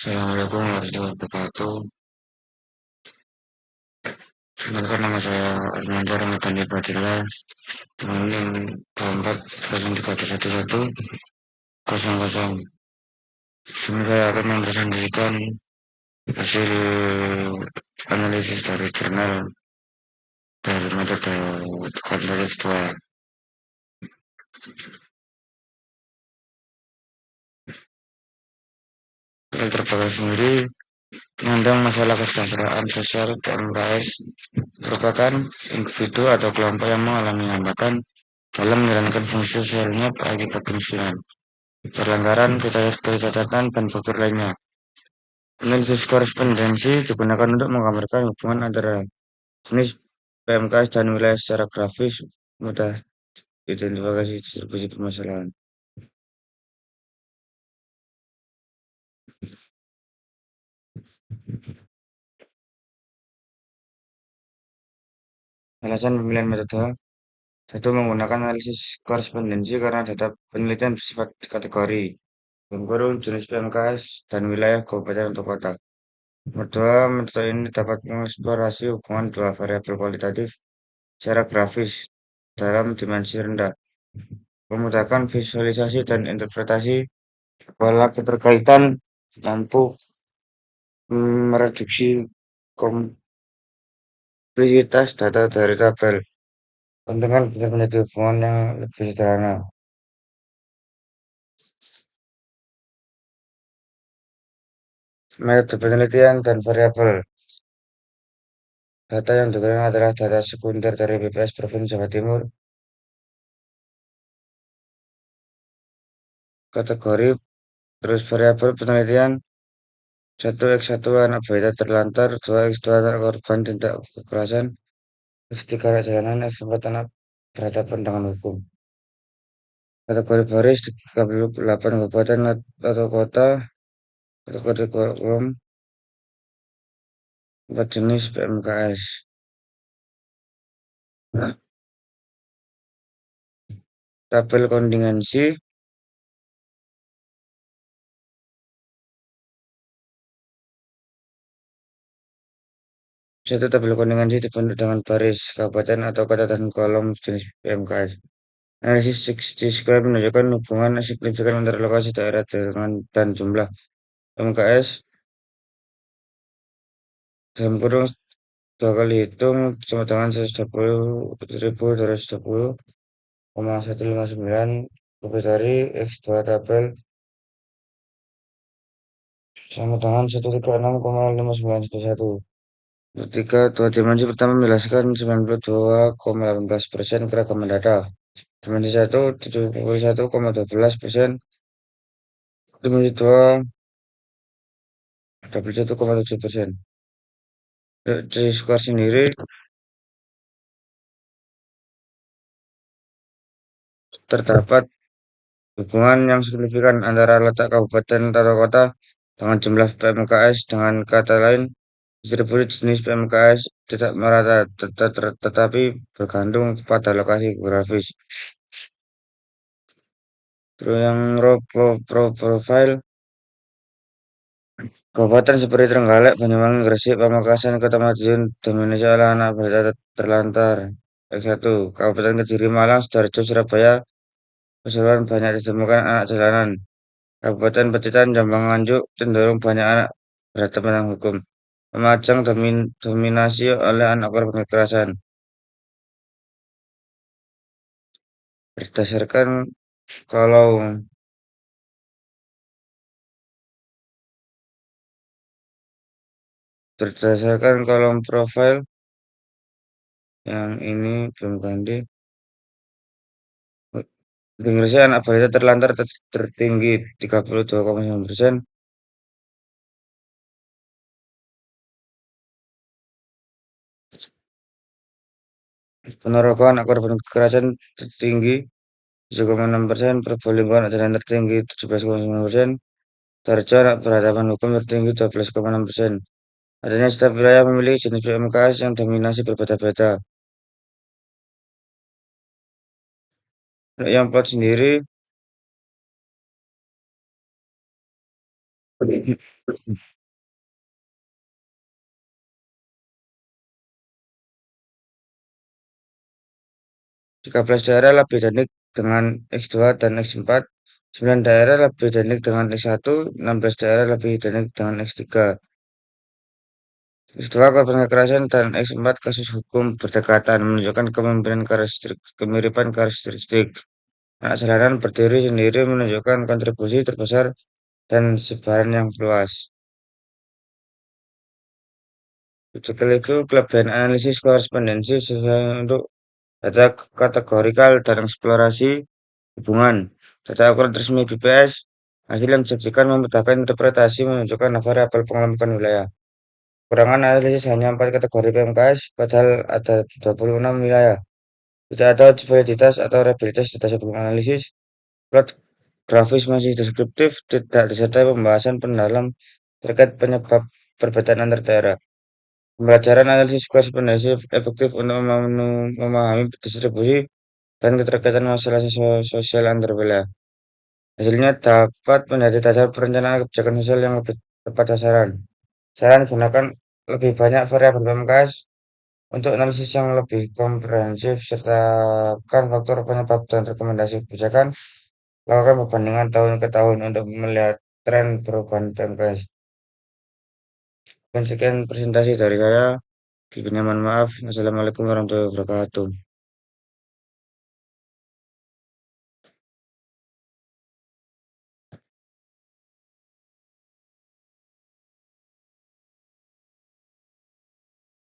Assalamualaikum warahmatullahi wabarakatuh. Sebenarnya nama saya Armando Ramadhani Padilla. Dengan keempat 03111100. Sini saya akan mempresentasikan hasil analisis dari jurnal dari metode kuantitatif 2. Filter bagas sendiri memandang masalah kesejahteraan sosial PMKS merupakan individu atau kelompok yang mengalami hambatan dalam menjalankan fungsi sosialnya akibat kemiskinan, pelanggaran kecacatan dan faktor lainnya. Analisis korespondensi digunakan untuk menggambarkan hubungan antara jenis PMKS dan wilayah secara grafis, mudah identifikasi distribusi permasalahan. Alasan pemilihan metode: satu, menggunakan analisis korespondensi karena data penelitian bersifat kategori, kurung jenis PMKS dan wilayah kabupaten atau kota. Nomor dua, metode ini dapat mengeksplorasi hubungan dua variabel kualitatif secara grafis dalam dimensi rendah, memudahkan visualisasi dan interpretasi pola keterkaitan, mampu mereduksi kompleksitas data dari tabel, dengan bisa menjadi hubungan yang lebih sederhana. Metode penelitian dan variabel. Data yang digunakan adalah data sekunder dari BPS Provinsi Jawa Timur. Kategori terus variabel penelitian: 1x1 anak balita terlantar, 2x2 anak korban tindak kekerasan, X3 anak jalanan, X4 anak berhadapan dengan hukum. Kategori baris 38 kabupaten atau kota. Kategori kolom 4 jenis PMKS. Tabel kontingensi. Satu, tabel kontingensi dibentuk dengan baris kabupaten atau kota dan kolom jenis PMKS. Analisis 60 square menunjukkan hubungan signifikan antara lokasi daerah dan jumlah PMKS. Dalam kurung 2 kali hitung sama dengan 120.220,159 lebih dari X2 tabel sama dengan 136,5911. Ketika dua dimensi pertama menjelaskan 92,18% keragaman data. Dimensi 1 71,12%, dimensi 2 21,7%. Di square sendiri terdapat hubungan yang signifikan antara letak kabupaten atau kota dengan jumlah PMKS. Dengan kata lain, distribusi jenis PMKS tidak merata, tetapi bergantung pada lokasi geografis. Terus yang raw profile, kabupaten seperti Trenggalek, Banyuwangi, Gresik, Pamekasan, Kota Madiun dominasi oleh anak balita terlantar. X1, Kabupaten Kediri, Malang, Sidoarjo, Surabaya, Pasuruan banyak ditemukan anak jalanan. Kabupaten Pacitan, Jombang, Nganjuk cenderung banyak anak berhadapan dengan hukum. Lumajang dominasi oleh anak korban kekerasan. Berdasarkan kalau berdasarkan kolom profil yang ini belum ganti. Di Indonesia anak balita terlantar tertinggi 32,9%. Ponorogo anak korban kekerasan tertinggi 7,6%. Probolinggo anak jalanan tertinggi 17,9%. Tarjo anak berhadapan hukum tertinggi 12,6%. Adanya setiap wilayah memiliki jenis PMKS yang dominasi berbeda-beda. Untuk yang pot sendiri, 13 daerah lebih teknik dengan X2 dan X4, 9 daerah lebih teknik dengan X1, 16 daerah lebih teknik dengan X3. X2 korban kekerasan dan X4 kasus hukum berdekatan menunjukkan kemiripan karakteristik. Anak jalanan berdiri sendiri menunjukkan kontribusi terbesar dan sebaran yang luas. Artikel itu kelebihan analisis korespondensi sesuai untuk data kategorikal dan eksplorasi hubungan. Data akurat resmi BPS, hasil yang disajikan memudahkan interpretasi menunjukkan variabel pengelompokkan wilayah. Kurangan analisis hanya 4 kategori PMKS, padahal ada 26 wilayah. Tidak ada uji validitas atau reliabilitas data sebelum analisis. Plot grafis masih deskriptif, tidak disertai pembahasan pendalam terkait penyebab perbedaan antar daerah. Pembelajaran analisis korespondensi efektif untuk memahami distribusi dan keterkaitan masalah sosial antar wilayah. Hasilnya dapat menjadi dasar perencanaan kebijakan sosial yang lebih tepat sasaran. Saran gunakan lebih banyak variabel PMKS untuk analisis yang lebih komprehensif, sertakan faktor penyebab dan rekomendasi kebijakan. Lakukan perbandingan tahun ke tahun untuk melihat tren perubahan PMKS. Dan sekian presentasi dari saya. Mohon maaf. Wassalamualaikum warahmatullahi wabarakatuh.